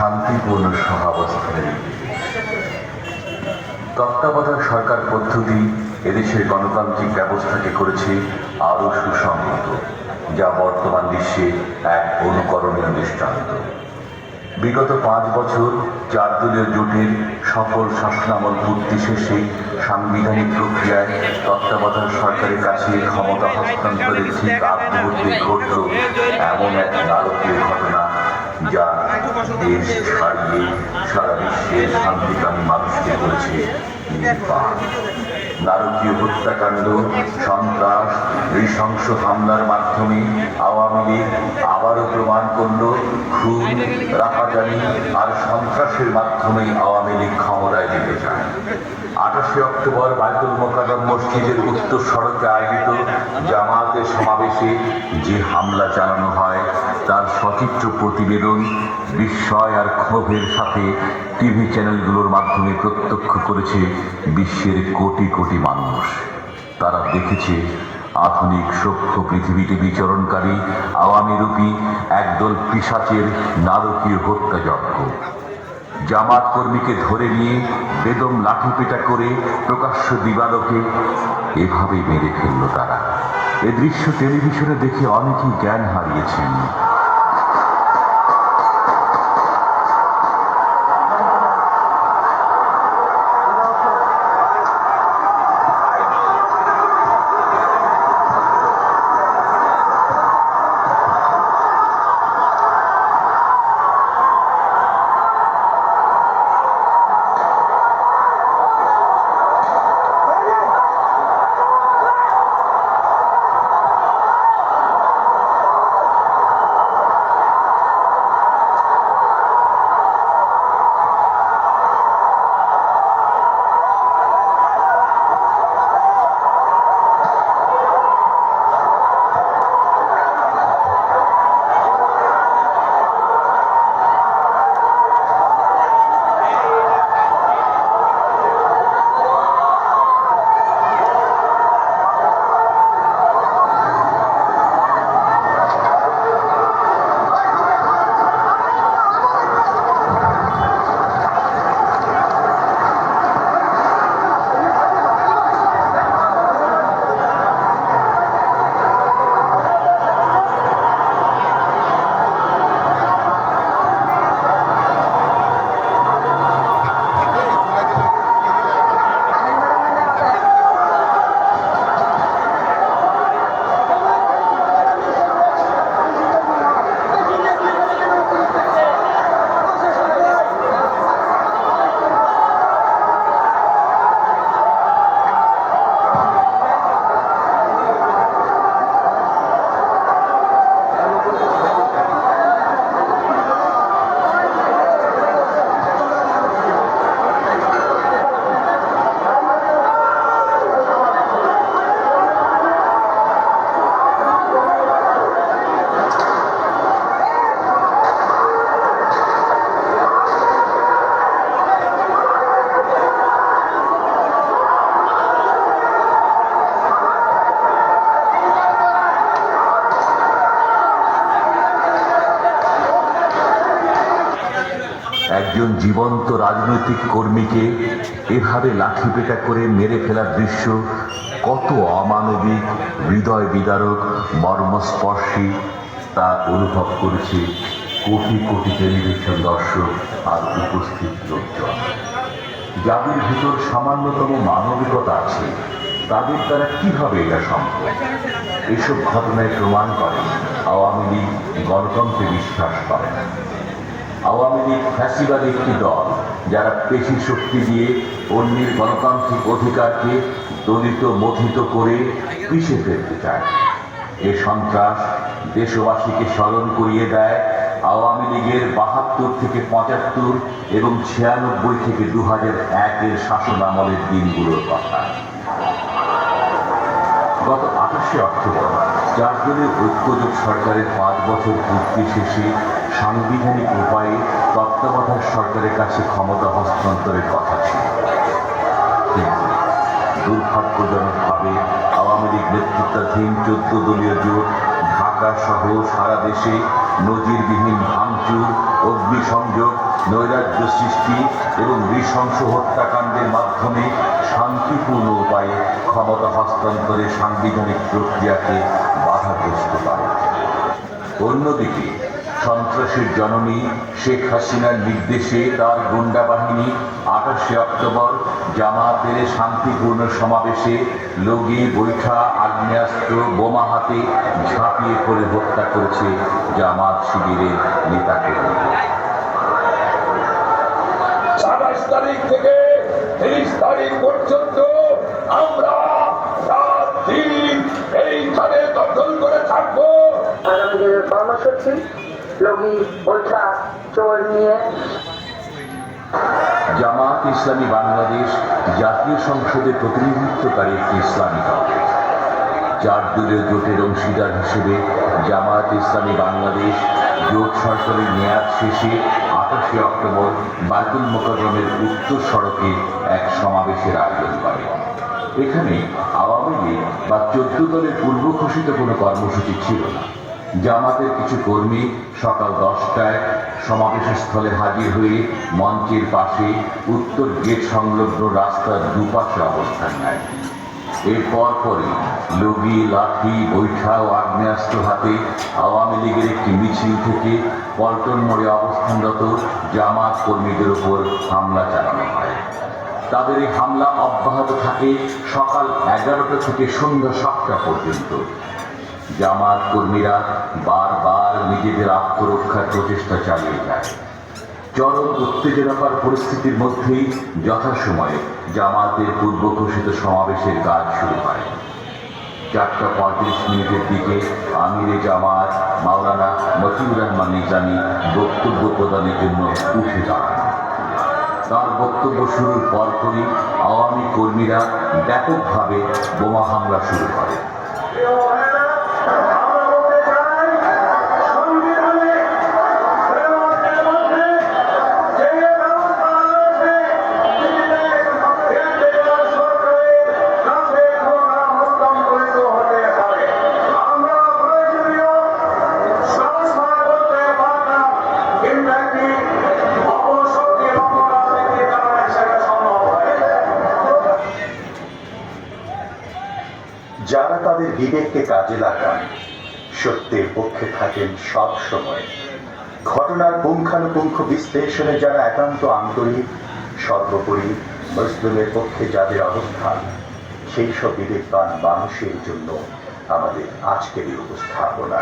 শান্তিপূর্ণ সহাবস্থানের নির্দেশ। তত্ত্বাবধায়ক সরকার পদ্ধতি এদেশের গণতান্ত্রিক ব্যবস্থাকে করেছে আরও সুসংহত, যা বর্তমান বিশ্বে এক অনুকরণীয় দৃষ্টান্ত। বিগত 5 বছর 4 দলীয় জোটের সফল শাসনামল পূর্তি শেষে সাংবিধানিক প্রক্রিয়ায় তত্ত্বাবধায়ক সরকারের কাছে ক্ষমতা হস্তান্তরের ঠিক আগ মুহূর্তে ঘটল এমন এক নারকীয় ঘটনা, যা দেশ ছাড়িয়ে সারা বিশ্বের শান্তিকামী মানুষকে করেছে নির্বাক। নারকীয় হত্যাকাণ্ড, সন্ত্রাস, নৃশংস হামলার মাধ্যমে আওয়ামী লীগ আবারও প্রমাণ করল খুন, রাহাজানি আর সন্ত্রাসের মাধ্যমেই আওয়ামী লীগ ক্ষমতায় যেতে চায়। 28 অক্টোবর বায়তুল মোকাররম মসজিদের উত্তর সড়কে আয়োজিত জামায়াতের সমাবেশে যে হামলা চালানো হয় তার সচিত্র প্রতিবেদন বিস্ময় আর ক্ষোভের সাথে টিভি চ্যানেলগুলোর মাধ্যমে প্রত্যক্ষ করেছে বিশ্বের কোটি কোটি মানুষ। তারা দেখেছে আধুনিক সভ্য পৃথিবীতে বিচরণকারী আওয়ামী রূপী একদল পিশাচের নারকীয় হত্যাযজ্ঞ। জামাত কর্মীকে ধরে নিয়ে বেদম লাঠিপেটা করে প্রকাশ্য দিবালোকে এভাবে মেরে ফেলল তারা। এ দৃশ্য টেলিভিশনে দেখে অনেকেই জ্ঞান হারিয়েছেন। একজন জীবন্ত রাজনৈতিক কর্মীকে এভাবে লাঠিপেটা করে মেরে ফেলার দৃশ্য কত অমানবিক, হৃদয় বিদারক, মর্মস্পর্শী তা অনুভব করেছে কোটি কোটি টেলিভিশন দর্শক আর উপস্থিত লোকজন। যাদের ভিতর সামান্যতম মানবিকতা আছে তাদের দ্বারা কিভাবে এটা সম্ভব? এসব ঘটনায় প্রমাণ করে আওয়ামী লীগ গণতন্ত্রে বিশ্বাস করে না। আওয়ামী লীগ ফ্যাসিবাদী একটি দল, যারা পেশি শক্তি দিয়ে অন্যের গণতান্ত্রিক অধিকারকে দলিত মথিত করে পিষে ফেলতে চায়। এ সন্ত্রাস দেশবাসীকে স্মরণ করিয়ে দেয় আওয়ামী লীগের 72 থেকে 75 এবং 96 থেকে 2001-এর শাসন আমলের দিনগুলোর কথা। গত 28 অক্টোবর 4 দলীয় ঐক্যজোট সরকারের 5 বছর পূর্তি শেষে সাংবিধানিক উপায়ে তত্ত্বাবধায়ক সরকারের কাছে ক্ষমতা হস্তান্তরের কথা ছিল। কিন্তু দুর্ভাগ্যজনকভাবে আওয়ামী লীগ নেতৃত্বাধীন 14 দলীয় জোট ঢাকা সহ সারা দেশে নজিরবিহীন ভাঙচুর, অগ্নিসংযোগ, নৈরাজ্য সৃষ্টি এবং নৃশংস হত্যাকাণ্ডের মাধ্যমে শান্তিপূর্ণ উপায়ে ক্ষমতা হস্তান্তরের সাংবিধানিক প্রক্রিয়াকে বাধাগ্রস্ত করে। অন্যদিকে সন্ত্রাসের জননী শেখ হাসিনার নির্দেশে তার গুন্ডা বাহিনী 28 অক্টোবর জামাতের শান্তিপূর্ণ সমাবেশে লগি, বৈঠা, আগ্নেয়াস্ত্র, বোমা হাতে ঝাঁপিয়ে পড়ে হত্যা করেছে জামাত শিবিরের নেতাকর্মীরা। 27 তারিখ থেকে 30 তারিখ পর্যন্ত আমরা রাত দিন এইখানে দখল করে থাকবো। আগামী দিনের কর্মসূচি লগি, বৈঠা, চোর নিয়ে জামাত ইসলামী বাংলাদেশ জাতীয় সংসদে প্রতিনিধিত্বকারী একটি ইসলামী দল। 4 দলীয় জোটের অংশীদার হিসেবে জামাত ইসলামী বাংলাদেশ জোট সরকারের মেয়াদ শেষে 28 অক্টোবর বায়তুল মোকাররমের উত্তর সড়কে এক সমাবেশের আয়োজন করে। এখানে আওয়ামী লীগ বা 14 দলের পূর্ব ঘোষিত কোনো কর্মসূচি ছিল না। জামাতের কিছু কর্মী সকাল 10টায় সমাবেশ স্থলে হাজির হয়ে মঞ্চের পাশে উত্তর গেট সংলগ্ন রাস্তার দুপাশে অবস্থান নেয়। এরপর পরে লগি, লাঠি, বৈঠা ও আগ্নেয়াস্ত্র হাতে আওয়ামী লীগের একটি মিছিল থেকে পল্টন মোড়ে অবস্থানরত জামাত কর্মীদের উপর হামলা চালানো হয়। তাদের এই হামলা অব্যাহত থাকে সকাল 11টা থেকে সন্ধ্যা 7টা পর্যন্ত। জামাত কর্মীরা বারবার নিজেদের আত্মরক্ষার প্রচেষ্টা চালিয়ে যায়। চরম উত্তেজনাকর পরিস্থিতির মধ্যেই যথাসময়ে জামাতের পূর্ব ঘোষিত সমাবেশের কাজ শুরু হয়। 4:35 দিকে আমিরে জামাত মাওলানা মতিউর রহমান নিজামী বক্তব্য প্রদানের জন্য উঠে দাঁড়ান। তার বক্তব্য শুরুর পরপরই আওয়ামী কর্মীরা ব্যাপকভাবে বোমা হামলা শুরু করে। যারা তাদের বিবেককে কাজে লাগান, সত্যের পক্ষে থাকেন সব সময়, ঘটনার পুঙ্খানুপুঙ্খ বিশ্লেষণে যারা একান্ত আন্তরিক, সর্বোপরি মুসলিমের পক্ষে যাদের অবস্থান, সেই সব বিবেকবান মানুষের জন্য আমাদের আজকের এই উপস্থাপনা।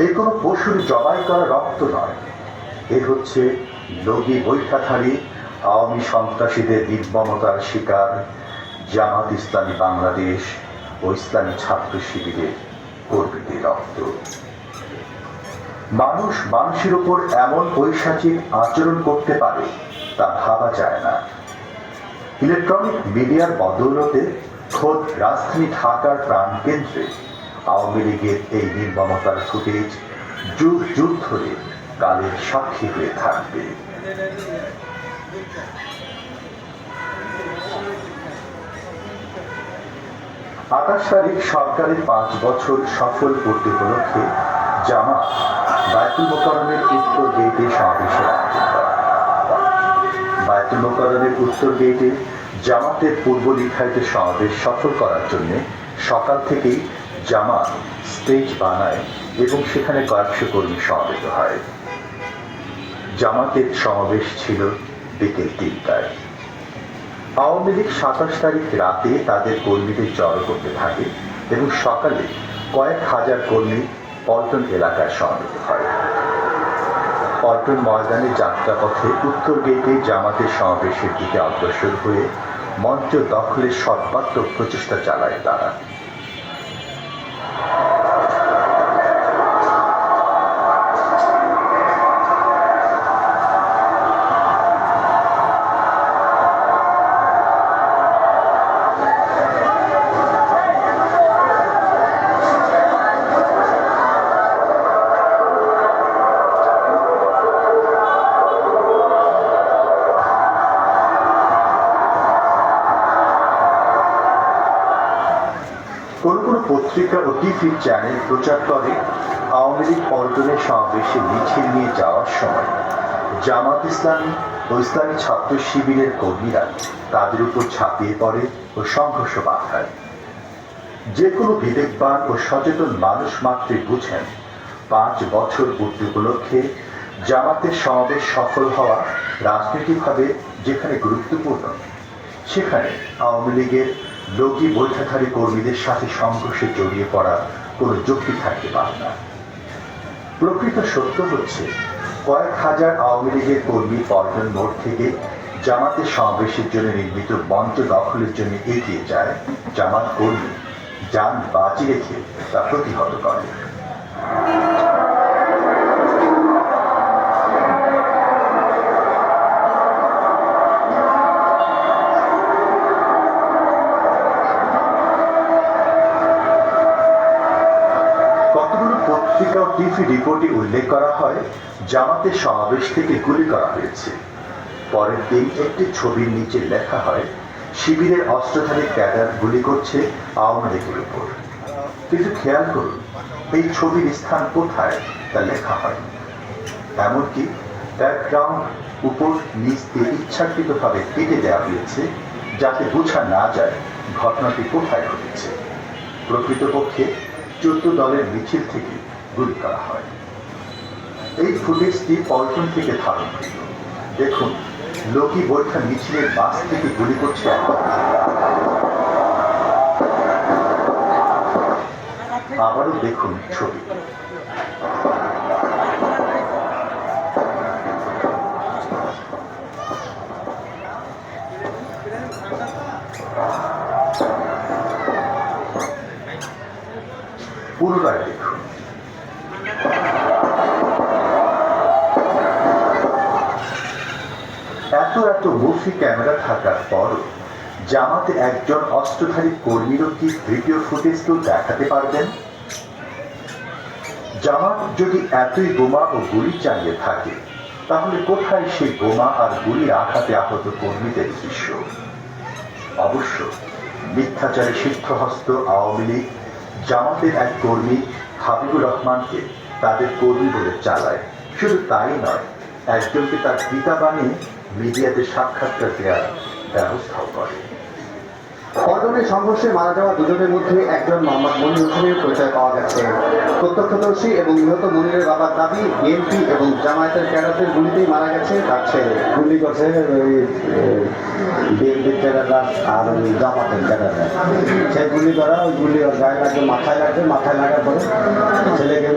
এই কোনো পশুর জবাই করা রক্ত নয়, এ হচ্ছে লগি, বৈঠাধারী আওয়ামী সন্ত্রাসীদের নির্মমতার শিকার জামাত ইসলামী বাংলাদেশ ও ইসলামী ছাত্র শিবিরের কর্মীদের রক্ত। মানুষ মানুষের উপর এমন পৈশাচিক আচরণ করতে পারে তা ভাবা যায় না। ইলেকট্রনিক মিডিয়ার বদৌলতে খোদ রাজধানী ঢাকার প্রাণকেন্দ্রে আওয়ামী লীগের এই নির্মমতার ফুটেজ যুগ যুগ ধরে কালের সাক্ষী হয়ে থাকবে। 28 তারিখ সরকারের 5 বছর সফল পূর্তি উপলক্ষে জামাত বায়তুল মোকাররমের উত্তর গেটে সমাবেশের আয়োজন করে। বায়তুল মোকাররমের উত্তর গেটে জামাতের পূর্ব নির্ধারিত সমাবেশ সফল করার জন্য সকাল থেকেই জামাত স্টেজ বানায় এবং সেখানে কয়েকশো কর্মী সমবেত হয়। জামাতের সমাবেশ ছিল বিকেল 3টায়। আওয়ামী লীগ 27 তারিখ রাতে তাদের কর্মীদের জড়ো করতে থাকে এবং সকালে কয়েক হাজার কর্মী পল্টন এলাকায় সমবেত হয়। পল্টন ময়দানে যাত্রাপথে উত্তর গেটে জামাতের সমাবেশের দিকে অগ্রসর হয়ে মঞ্চ দখলের সর্বাত্মক প্রচেষ্টা চালায় তারা। কোনো কোনো পত্রিকা ও টিভি চ্যানেল প্রচার করে আওয়ামী লীগ পল্টনের সমাবেশে মিছিল নিয়ে যাওয়ার সময় জামাত ইসলামী ও ইসলামী ছাত্র শিবিরের কর্মীরা তাদের উপর ঝাঁপিয়ে পড়ে ও সংঘর্ষ বাধায়। যে কোনো বিবেকবান ও সচেতন মানুষ মাত্রই বুঝেন 5 বছর পূর্তি উপলক্ষে জামাতের সমাবেশ সফল হওয়া রাজনৈতিকভাবে যেখানে গুরুত্বপূর্ণ, সেখানে আওয়ামী লীগের লগি বৈঠাধারী কর্মীদের সাথে সংঘর্ষে জড়িয়ে পড়া কোনো যুক্তি থাকতে পারে না। প্রকৃত সত্য হচ্ছে কয়েক হাজার আওয়ামী লীগের কর্মী পল্টন মোড় থেকে জামাতের সমাবেশের জন্য নির্মিত মঞ্চ দখলের জন্য এগিয়ে যায়। জামাত কর্মী যান বাজি রেখে তা প্রতিহত করে। পত্রিকা ও টিভি রিপোর্টে উল্লেখ করা হয় জামাতের সমাবেশ থেকে গুলি করা হয়েছে। পরের দিন একটি ছবির নিচে লেখা হয় শিবিরের অস্ত্রধারী ক্যাডার গুলি করছে আওয়ামী লীগের উপর। কিন্তু খেয়াল করুন এই ছবির স্থান কোথায় তা লেখা হয়। এমনকি ব্যাকগ্রাউন্ড উপর নিচ দিয়ে ইচ্ছাকৃতভাবে কেটে দেওয়া হয়েছে যাতে বোঝা না যায় ঘটনাটি কোথায় ঘটেছে। প্রকৃতপক্ষে 14 দলের মিছিল থেকে গুলি করা হয়। এই ফুটেজটি পল্টন থেকে ধারণকৃত। দেখুন লগি বৈঠা মিছিলের বাস থেকে গুলি করছে আবারও দেখুন ছবি। পুনরায় দেখুন। এত মুভি ক্যামেরা থাকার পর জামাতে একজন অস্ত্রধারী কর্মীরও কি ভিডিও ফুটেজ তো দেখাতে পারবেন? জামাত যদি এতই বোমা ও গুলি চালিয়ে থাকে তাহলে কোথায় সেই বোমা আর গুলির আঘাতে আহত কর্মীদের দৃশ্য? অবশ্য মিথ্যাচারে সিদ্ধহস্ত আওয়ামী লীগ জামাতের এক কর্মী হাবিবুর রহমানকে তাদের কর্মী বলে চালায়। শুধু তাই নয়, একজনকে তার পিতা বানিয়ে মিডিয়াতে সাক্ষাৎকার দেওয়ার ব্যবস্থাও করে। পল্টনের সংঘর্ষে মারা যাওয়া দুজনের মধ্যে একজন মোহাম্মদ মনির হোসেনের পরিচয় পাওয়া গেছে। প্রত্যক্ষদর্শী এবং নিহত মনিরের বাবার দাবি বিএনপি এবং জামায়াতের ক্যাডারদের গুলিতেই মারা গেছে তার ছেলে। গুলি করছে ওই বিএনপির ক্যাডাররা আর ওই জামাতের ক্যাডাররা। সে গুলি করা, ওই গুলি ওর গায়ে লাগবে, মাথায় লাগার পরে ছেলেকে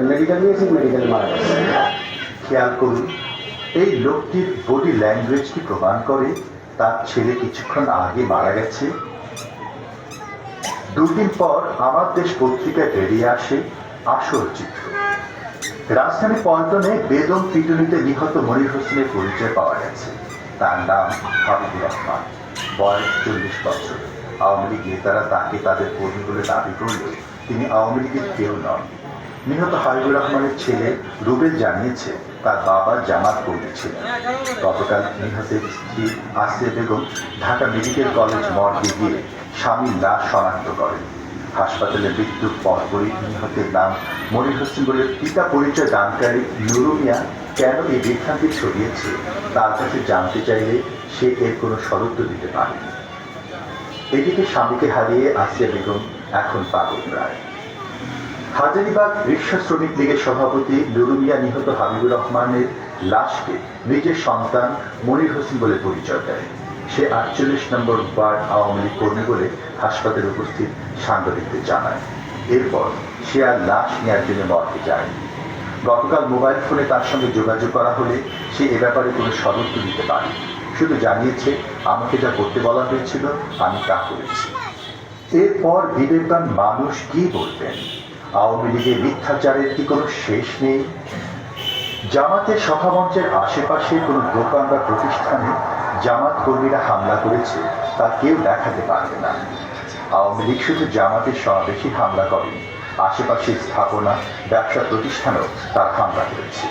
মেডিকেল নিয়েছি, মেডিকেলে মারা গেছে। খেয়াল করুন, এই লোকটির বডি ল্যাঙ্গুয়েজ কি প্রমাণ করে তার ছেলে কিছুক্ষণ আগে মারা গেছে? 2 দিন পর আমার দেশ পত্রিকায় বেরিয়ে আসে আসল চিত্র। রাজধানী পল্টনে বেদম পিটুনিতে নিহত মনির হোসেনের পরিচয় পাওয়া গেছে। তার নাম হাবিবুর রহমান, বয়স 40 বছর। আওয়ামী লীগ নেতারা তাকে তাদের কর্মী বলে দাবি করলেও তিনি আওয়ামী লীগের কেউ নন। নিহত হাবিবুর রহমানের ছেলে রুবেল জানিয়েছে তার বাবা জামাত কর্মী ছিলেন। গতকাল নিহতের স্ত্রী আসিয়া বেগম ঢাকা মেডিকেল কলেজ মর্গে গিয়ে স্বামীর লাশ শনাক্ত করেন। হাসপাতালে মৃত্যুর পরপরই নিহতের নাম মনির হোসেন বলে পিতা পরিচয় দানকারী নুরু মিয়া কেন এই বিভ্রান্তি ছড়িয়েছে তার কাছে জানতে চাইলে সে এর কোনো শরত দিতে পারেনি। এদিকে স্বামীকে হারিয়ে আসিয়া বেগম এখন পাগল প্রায়। হাজারীবাগ রিক্সা শ্রমিক লীগের সভাপতি নুরু মিয়া নিহত হাবিবুর রহমানের লাশকে নিজের সন্তান মনির হোসেন বলে পরিচয় দেয়। সে 48 নম্বর ওয়ার্ড আওয়ামী লীগ কর্মী বলে হাসপাতালে উপস্থিত সাংবাদিকদের জানায়। এরপর সে আর লাশ নেওয়ার জন্য মর্গে যায়। গতকাল মোবাইল ফোনে তার সঙ্গে যোগাযোগ করা হলে সে এ ব্যাপারে কোনো শরত দিতে পারে, শুধু জানিয়েছে আমাকে যা করতে বলা হয়েছিল আমি তা করেছি। এরপর বিবেকবান মানুষ কি বলবেন? আওয়ামী লীগের মিথ্যাচারের কি কোনো শেষ নেই? জামাতের সভামঞ্চের আশেপাশে কোনো দোকান বা প্রতিষ্ঠানে জামাত কর্মীরা হামলা করেছে তা কেউ দেখাতে পারবে না। আওয়ামী লীগ শুধু জামাতের সমাবেশে হামলা করেনি, আশেপাশের স্থাপনা, ব্যবসা প্রতিষ্ঠানেও তার হামলা করেছে।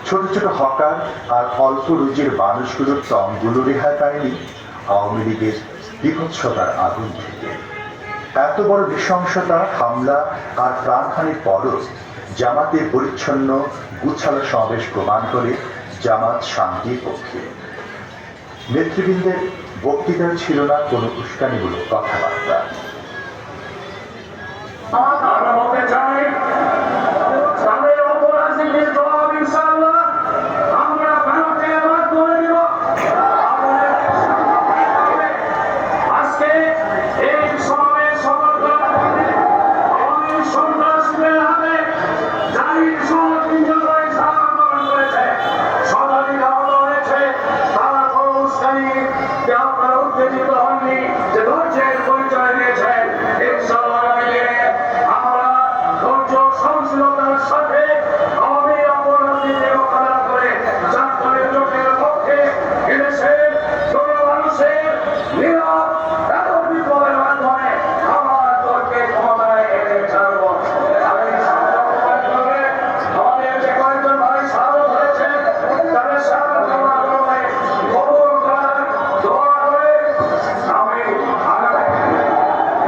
ছোট ছোট হকার আর অল্প রুজির মানুষগুলোর তমগুলো রেহাই পায়নি আওয়ামী লীগের বিভৎসতার আগুন থেকে। এত বড় নৃশংসতা, হামলা আর প্রাণহানির পরও জামাতের পরিচ্ছন্ন গুছালো সমাবেশ প্রমাণ করে জামাত শান্তির পক্ষে। নেতৃবৃন্দের বক্তৃতায় ছিল না কোনো উস্কানিমূলক কথাবার্তা। আমরা বলতে চাই, তাদের অপরাধীদের জবাব ইনশাআল্লাহ আমরা ভারতের মাধ্যমে দিব। আজকে এই সমাবেশ সফল করার পরে আওয়ামী সন্ত্রাসীদের হাতে জাহির সহ তিনজন রয়েছে আন্দোলন করেছে, শতাধিক আহত হয়েছে। তারা কোনো উস্কানিতে আপনারা উত্তেজিত হননি, যে ধৈর্যের পরিচয় দিয়েছেন। ইনশাআল্লাহ আমরা ধৈর্য সহনশীলতার সাথে আওয়ামী অপরাধীদের মোকাবেলা করে জাতীয় জোটের পক্ষে এদেশের জনমানুষের নীরব ব্যাপক বিপ্লবের মাধ্যমে আমার দলকে ক্ষমতায় এনে ছাড়ব। আমাদের যে কয়েকজন ভাই শাহাদত হয়েছেন তাদের শাহাদত কামনা করে কবুল করার দোয়া করে আমি আগামী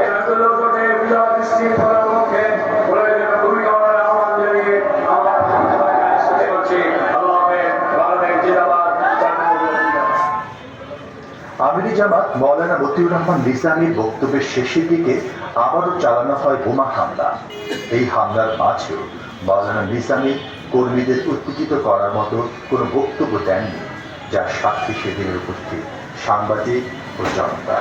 এই জাতীয় জোটের বিজয় নিশ্চিত করার পক্ষে প্রয়োজনীয় ভূমিকা পালনের আহ্বান জানিয়ে আমার শেষ করছি। আল্লাহ হাফেজ। বাংলাদেশ জিন্দাবাদ। আমিরি জামাত মৌলানা মতিউর রহমান নিজামীর বক্তব্যের শেষের দিকে আবারও চালানো হয় বোমা হামলা। এই হামলার মাঝেও মৌলানা নিজামী কর্মীদের উত্তেজিত করার মতো কোনো বক্তব্য দেননি, যার সাক্ষী সেদিনের উপস্থিত সাংবাদিক ও জনতা।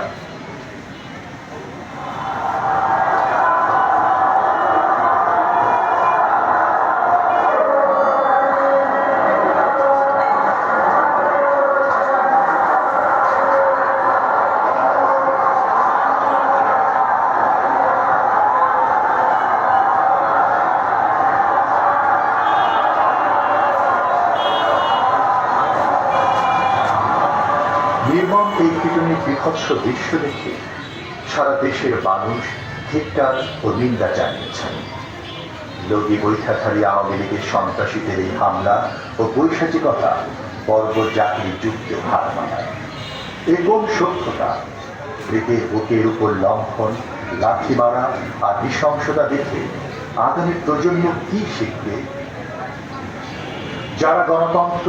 নির্মম এই পিটুনির বিভৎস দৃশ্য দেখে সারা দেশের মানুষ ধিক্কার ও নিন্দা জানিয়েছেন। লগি বৈঠাধারী আওয়ামী লীগের সন্ত্রাসীদের এই হামলা ও বৈশাচিকতা বর্বর জাতির যুদ্ধে হার মানায়। এবং সভ্যতা মৃতের বুকের উপর লম্ফন, লাঠি মারা আর নৃশংসতা দেখে আগামী প্রজন্ম কি শিখবে? যারা গণতন্ত্র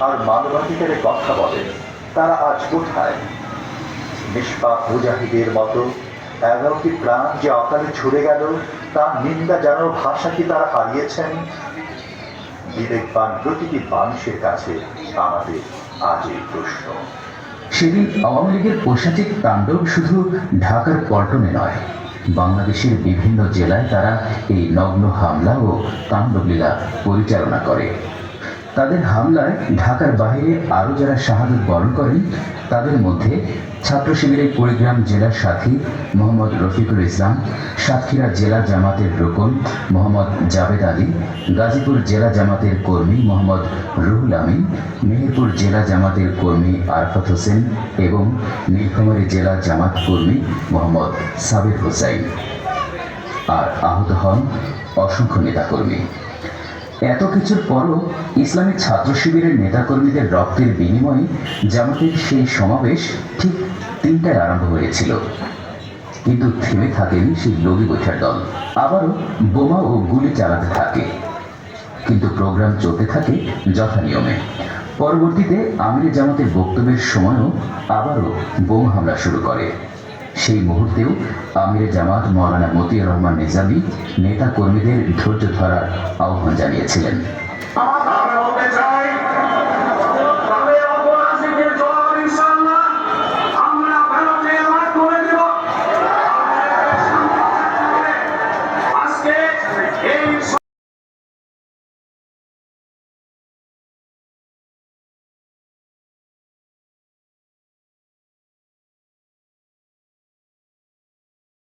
আর মানবাধিকারের কথা বলেন তারা আজ কোথায়? নিষ্পাপ মুজাহিদের মতো 11টি প্রাণ যে অকালে ঝরে গেল তার নিন্দা জানানোর ভাষা কি তারা হারিয়েছেন? বিবেকবান প্রতিটি মানুষের কাছে আমাদের আজ এই প্রশ্ন। সেদিন আওয়ামী লীগের পৈশাচিক তাণ্ডব শুধু ঢাকার পল্টনে নয়, বাংলাদেশের বিভিন্ন জেলায় তারা এই নগ্ন হামলা ও তাণ্ডবলীলা পরিচালনা করে। তাদের হামলায় ঢাকার বাইরে আরও যারা শাহাদত বরণ করেন তাদের মধ্যে ছাত্র শিবিরের কুড়িগ্রাম জেলার সাথী মোহাম্মদ রফিকুল ইসলাম, সাতক্ষীরা জেলা জামাতের রুকন মোহাম্মদ জাভেদ আলী, গাজীপুর জেলা জামাতের কর্মী মোহাম্মদ রুহুল আমিন, মেহেরপুর জেলা জামাতের কর্মী আরফাত হোসেন এবং নীলফামারী জেলা জামাত কর্মী মোহাম্মদ সাবের হোসাইন। আর আহত হন অসংখ্য নেতাকর্মী। এত কিছুর পরও ইসলামী ছাত্র শিবিরের নেতাকর্মীদের রক্তের বিনিময়ে জামাতের সেই সমাবেশ ঠিক 3টায় আরম্ভ হয়েছিল। কিন্তু থেমে থাকেনি সেই লগি বৈঠার দল, আবারও বোমা ও গুলি চালাতে থাকে। কিন্তু প্রোগ্রাম চলতে থাকে যথানিয়মে। পরবর্তীতে আমিরে জামাতের বক্তব্যের সময়ও আবারও বোমা হামলা শুরু করে। সেই মুহূর্তেও আমিরে জামাত মৌলানা মতিউর রহমান নিজামী নেতা কর্মীদের ধৈর্য ধরার আহ্বান জানিয়েছিলেন। আমরা বলতে চাই